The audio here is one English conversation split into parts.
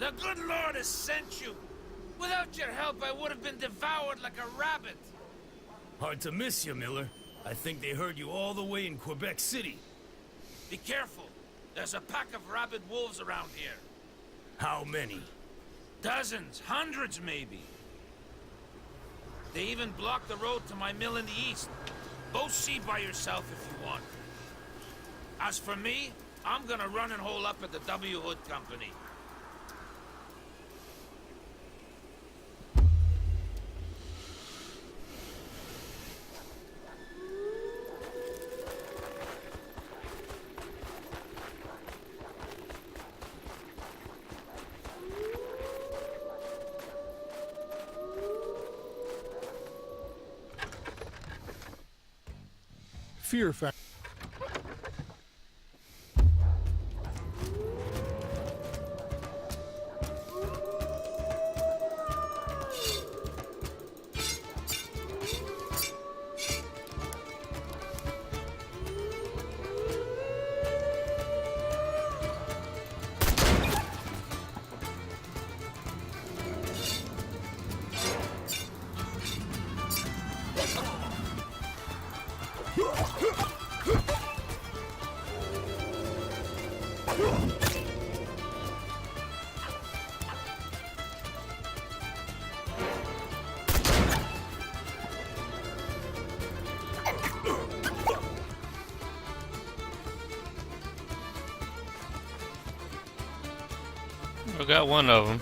The good Lord has sent you. Without your help, I would have been devoured like a rabbit. Hard to miss you, Miller. I think they heard you all the way in Quebec City. Be careful. There's a pack of rabid wolves around here. How many? Dozens, hundreds maybe. They even blocked the road to my mill in the east. Go see by yourself if you want. As for me, I'm gonna run and hole up at the W. Hood Company. Fear factor. I got one of them.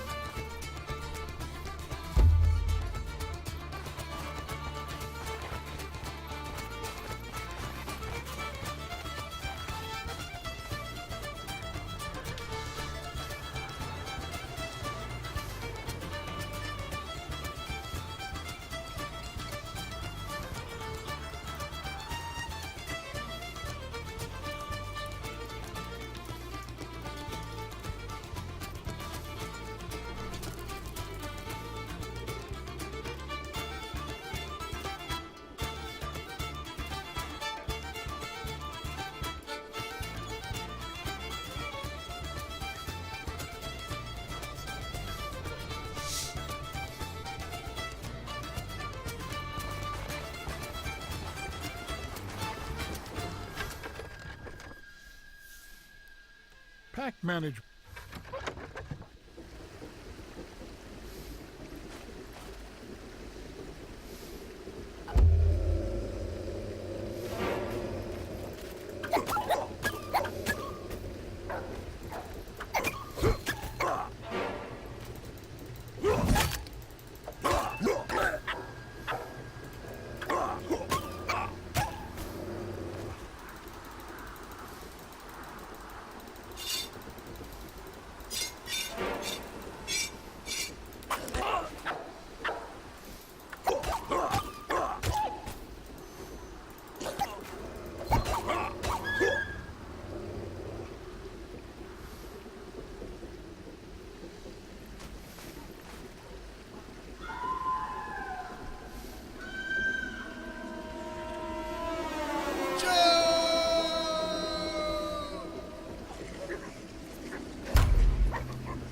Pack management.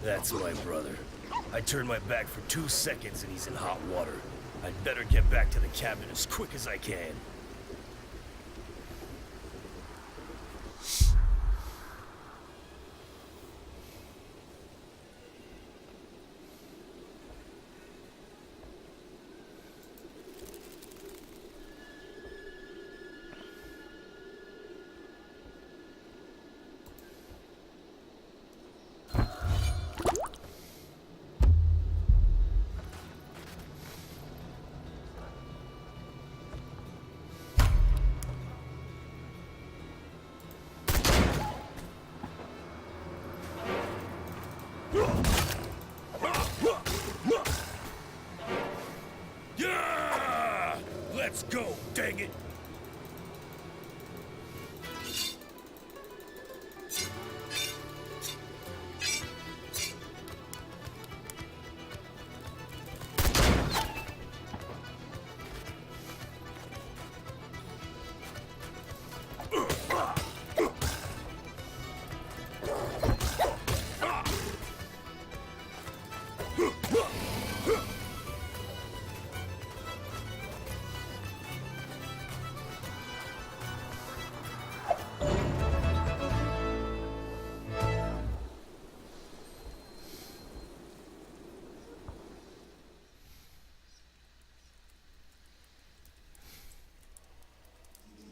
That's my brother. I turned my back for 2 seconds and he's in hot water. I'd better get back to the cabin as quick as I can.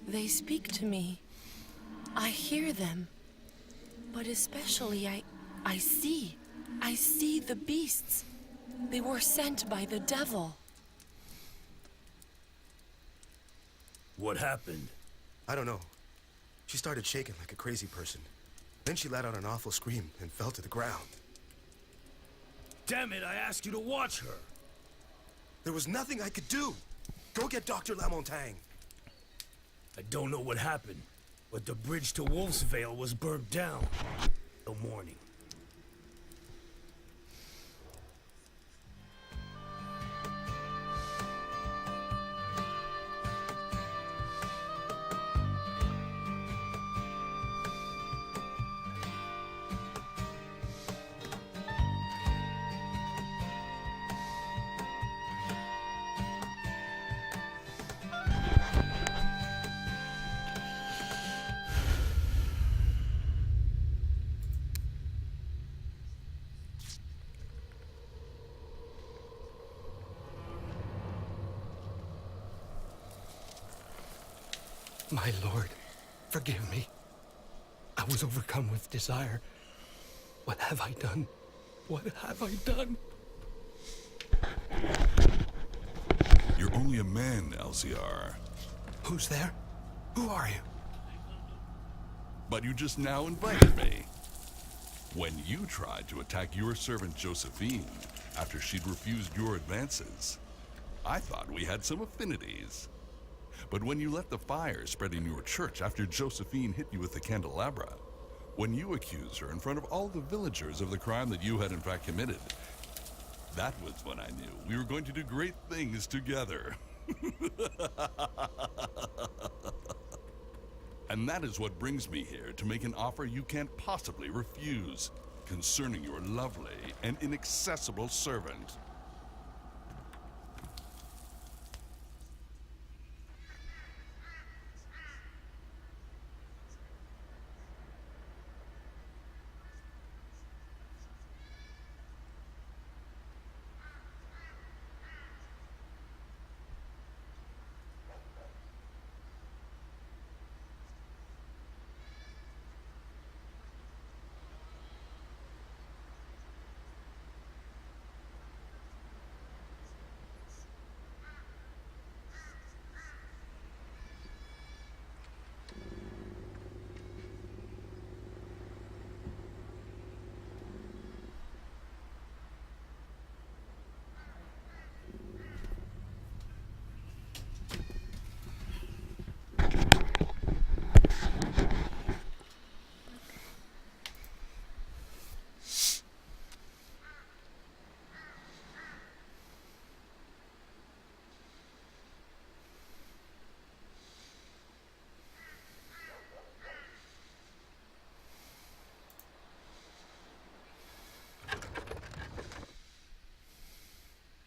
They speak to me. I hear them. But especially I see. I see the beasts. They were sent by the devil. What happened? I don't know. She started shaking like a crazy person. Then she let out an awful scream and fell to the ground. Damn it, I asked you to watch her. There was nothing I could do. Go get Dr. Lamontagne. I don't know what happened, but the bridge to Wolf's Vale was burnt down till morning. My lord, forgive me. I was overcome with desire. What have I done? What have I done? You're only a man, LCR. Who's there? Who are you? But you just now invited me. When you tried to attack your servant Josephine after she'd refused your advances, I thought we had some affinities. But when you let the fire spread in your church after Josephine hit you with the candelabra, when you accused her in front of all the villagers of the crime that you had in fact committed, that was when I knew we were going to do great things together. And that is what brings me here to make an offer you can't possibly refuse concerning your lovely and inaccessible servant.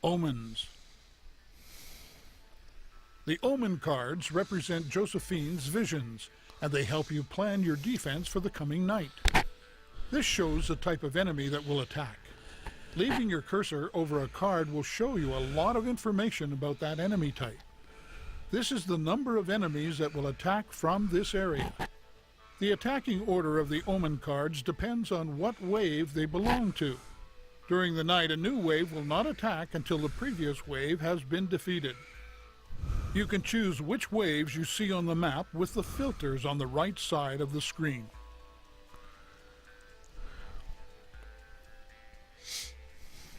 Omens. The omen cards represent Josephine's visions, and they help you plan your defense for the coming night. This shows the type of enemy that will attack. Leaving your cursor over a card will show you a lot of information about that enemy type. This is the number of enemies that will attack from this area. The attacking order of the omen cards depends on what wave they belong to. During the night, a new wave will not attack until the previous wave has been defeated. You can choose which waves you see on the map with the filters on the right side of the screen.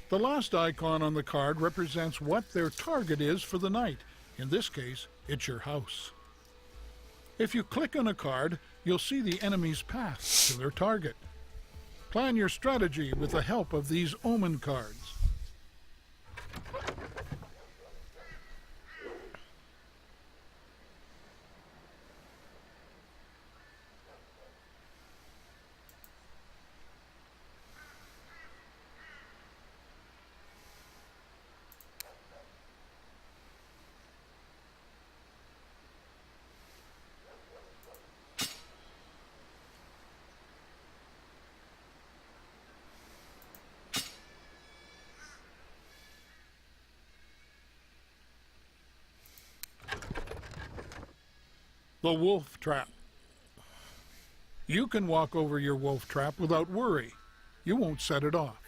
The last icon on the card represents what their target is for the night. In this case, it's your house. If you click on a card, you'll see the enemy's path to their target. Plan your strategy with the help of these omen cards. The wolf trap. You can walk over your wolf trap without worry. You won't set it off.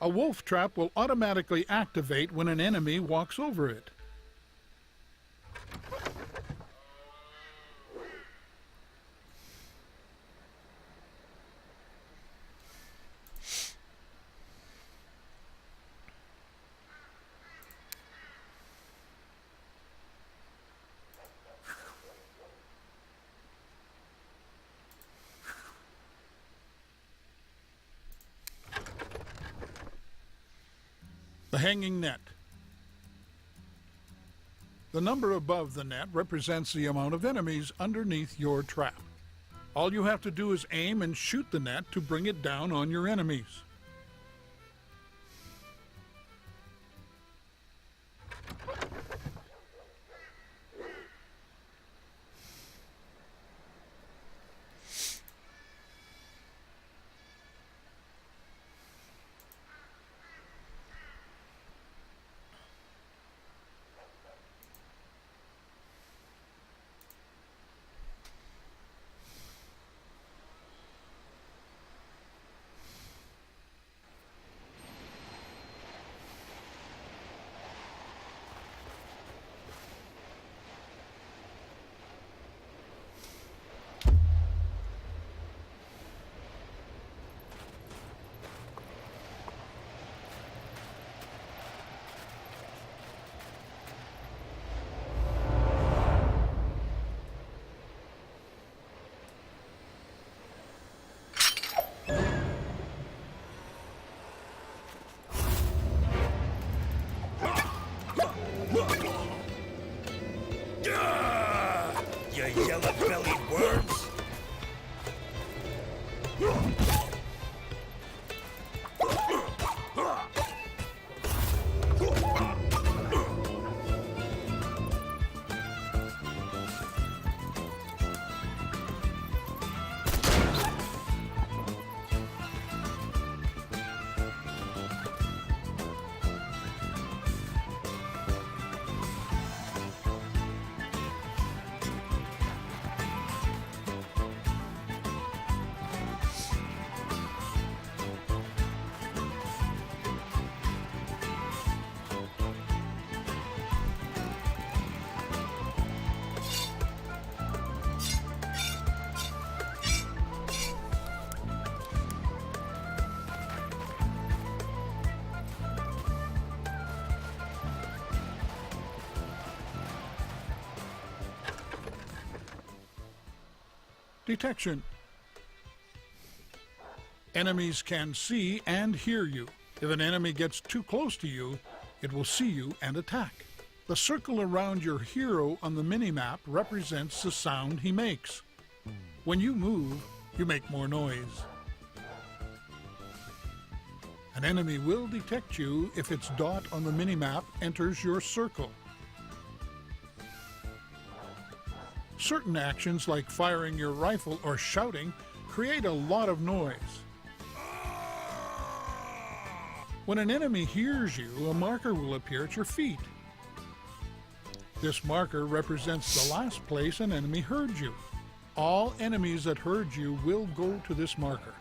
A wolf trap will automatically activate when an enemy walks over it. The hanging net. The number above the net represents the amount of enemies underneath your trap. All you have to do is aim and shoot the net to bring it down on your enemies. You yellow-bellied worms! Detection. Enemies can see and hear you. If an enemy gets too close to you, it will see you and attack. The circle around your hero on the minimap represents the sound he makes. When you move, you make more noise. An enemy will detect you if its dot on the minimap enters your circle. Certain actions like firing your rifle or shouting create a lot of noise. When an enemy hears you, a marker will appear at your feet. This marker represents the last place an enemy heard you. All enemies that heard you will go to this marker.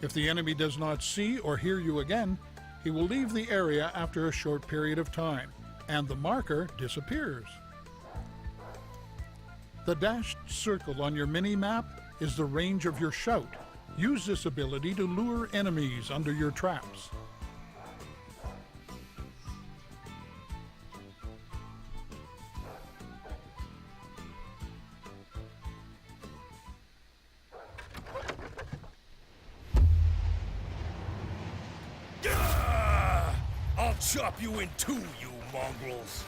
If the enemy does not see or hear you again, he will leave the area after a short period of time, and the marker disappears. The dashed circle on your mini-map is the range of your shout. Use this ability to lure enemies under your traps. I'll chop you in two, you mongrels!